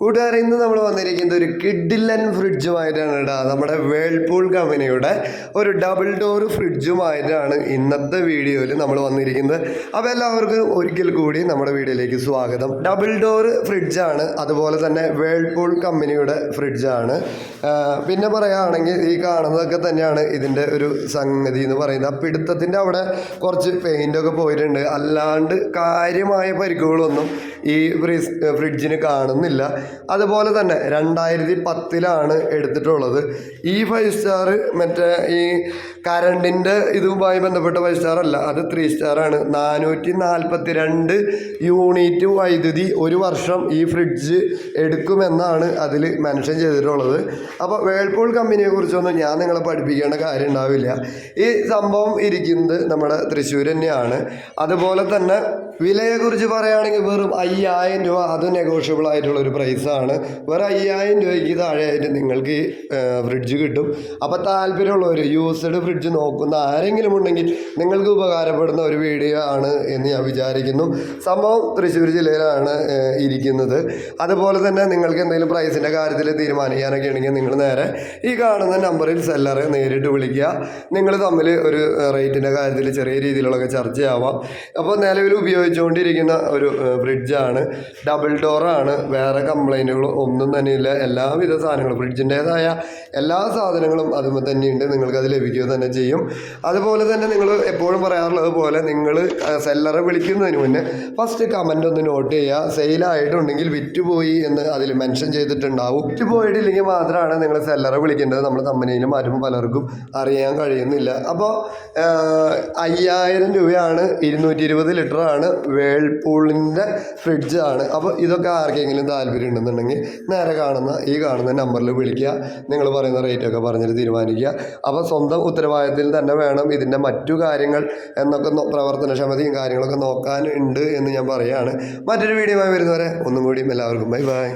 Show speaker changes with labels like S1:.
S1: കൂട്ടുകാരെ, ഇന്ന് നമ്മൾ വന്നിരിക്കുന്നത് ഒരു കിഡിലൻ ഫ്രിഡ്ജുമായിട്ടാണ് കേട്ടോ. നമ്മുടെ വേൾപൂൾ കമ്പനിയുടെ ഒരു ഡബിൾ ഡോർ ഫ്രിഡ്ജുമായിട്ടാണ് ഇന്നത്തെ വീഡിയോയിൽ നമ്മൾ വന്നിരിക്കുന്നത്. അപ്പോൾ എല്ലാവർക്കും ഒരിക്കൽ കൂടി നമ്മുടെ വീഡിയോയിലേക്ക് സ്വാഗതം. ഡബിൾ ഡോർ ഫ്രിഡ്ജാണ്, അതുപോലെ തന്നെ വേൾപൂൾ കമ്പനിയുടെ ഫ്രിഡ്ജാണ്. പിന്നെ പറയുകയാണെങ്കിൽ ഈ കാണുന്നതൊക്കെ തന്നെയാണ് ഇതിൻ്റെ ഒരു സംഗതി എന്ന് പറയുന്നത്. ആ പിടുത്തത്തിൻ്റെ അവിടെ കുറച്ച് പെയിൻ്റൊക്കെ പോയിട്ടുണ്ട്, അല്ലാണ്ട് കാര്യമായ പരിക്കുകളൊന്നും ഈ ഫ്രിഡ്ജിന് കാണുന്നില്ല. അതുപോലെ തന്നെ 2010 എടുത്തിട്ടുള്ളത്. ഈ 5 സ്റ്റാർ മറ്റേ ഈ കറണ്ടിൻ്റെ ഇതുമായി ബന്ധപ്പെട്ട 5 സ്റ്റാർ അല്ല, അത് 3 സ്റ്റാറാണ്. 442 യൂണിറ്റ് വൈദ്യുതി ഒരു വർഷം ഈ ഫ്രിഡ്ജ് എടുക്കുമെന്നാണ് അതിൽ മെൻഷൻ ചെയ്തിട്ടുള്ളത്. അപ്പോൾ വേൾപൂൾ കമ്പനിയെ കുറിച്ചൊന്നും ഞാൻ നിങ്ങളെ പഠിപ്പിക്കേണ്ട കാര്യം ഉണ്ടാവില്ല. ഈ സംഭവം ഇരിക്കുന്നത് നമ്മുടെ തൃശ്ശൂർ തന്നെയാണ്. അതുപോലെ തന്നെ വിലയെക്കുറിച്ച് പറയുകയാണെങ്കിൽ വെറും 5000 രൂപ, അത് നെഗോഷ്യബിൾ ആയിട്ടുള്ള ഒരു പ്രൈസാണ്. വെറും 5000 രൂപയ്ക്ക് താഴെയായിട്ട് നിങ്ങൾക്ക് ഈ ഫ്രിഡ്ജ് കിട്ടും. അപ്പോൾ താല്പര്യമുള്ളവർ യൂസ്ഡ് ഫ്രിഡ്ജ് നോക്കുന്ന ആരെങ്കിലും ഉണ്ടെങ്കിൽ നിങ്ങൾക്ക് ഉപകാരപ്പെടുന്ന ഒരു വീഡിയോ ആണ് എന്ന് ഞാൻ വിചാരിക്കുന്നു. സംഭവം തൃശ്ശൂർ ജില്ലയിലാണ് ഇരിക്കുന്നത്. അതുപോലെ തന്നെ നിങ്ങൾക്ക് എന്തെങ്കിലും പ്രൈസിൻ്റെ കാര്യത്തിൽ തീരുമാനിക്കാനൊക്കെ ഉണ്ടെങ്കിൽ നിങ്ങൾ നേരെ ഈ കാണുന്ന നമ്പറിൽ സെല്ലറെ നേരിട്ട് വിളിക്കുക. നിങ്ങൾ തമ്മിൽ ഒരു റേറ്റിൻ്റെ കാര്യത്തിൽ ചെറിയ രീതിയിലുള്ളൊക്കെ ചർച്ചയാവാം. അപ്പോൾ നിലവിൽ ഉപയോഗിച്ചുകൊണ്ടിരിക്കുന്ന ഒരു ഫ്രിഡ്ജാണ്, ഡബിൾ ഡോറാണ്. വേറെ കംപ്ലൈൻറ്റുകളും ഒന്നും തന്നെയില്ല. എല്ലാവിധ സാധനങ്ങളും ഫ്രിഡ്ജിൻ്റേതായ എല്ലാ സാധനങ്ങളും അതുമ്പോൾ തന്നെയുണ്ട്, നിങ്ങൾക്കത് ലഭിക്കുക തന്നെ ചെയ്യും. അതുപോലെ തന്നെ നിങ്ങൾ എപ്പോഴും പറയാറുള്ളത് പോലെ നിങ്ങൾ സെല്ലറെ വിളിക്കുന്നതിന് മുന്നേ ഫസ്റ്റ് കമൻ്റ് ഒന്ന് നോട്ട് ചെയ്യുക. സെയിലായിട്ടുണ്ടെങ്കിൽ വിറ്റുപോയി എന്ന് അതിൽ മെൻഷൻ ചെയ്തിട്ടുണ്ടാവും. വിറ്റുപോയിട്ടില്ലെങ്കിൽ മാത്രമാണ് നിങ്ങൾ സെല്ലറെ വിളിക്കേണ്ടത്. നമ്മൾ കമ്പനിയിൽ മാറ്റുമ്പോൾ പലർക്കും അറിയാൻ കഴിയുന്നില്ല. അപ്പോൾ 5000 രൂപയാണ്, 220 ലിറ്ററാണ്, വേൾപൂളിൻ്റെ ഫ്രിഡ്ജാണ്. അപ്പോൾ ഇതൊക്കെ ആർക്കെങ്കിലും താല്പര്യം ഉണ്ടെന്നുണ്ടെങ്കിൽ നേരെ ഈ കാണുന്ന നമ്പറിൽ വിളിക്കുക. നിങ്ങൾ പറയുന്ന റേറ്റൊക്കെ പറഞ്ഞിട്ട് തീരുമാനിക്കുക. അപ്പോൾ സ്വന്തം ഉത്തരവാദിത്തത്തിൽ തന്നെ വേണം ഇതിൻ്റെ മറ്റു കാര്യങ്ങൾ എന്നൊക്കെ പ്രവർത്തനക്ഷമതയും കാര്യങ്ങളൊക്കെ നോക്കാനുണ്ട് എന്ന് ഞാൻ പറയുകയാണ്. മറ്റൊരു വീഡിയോയുമായി വരുന്നവരെ ഒന്നും കൂടിയും എല്ലാവർക്കും ബൈ ബൈ.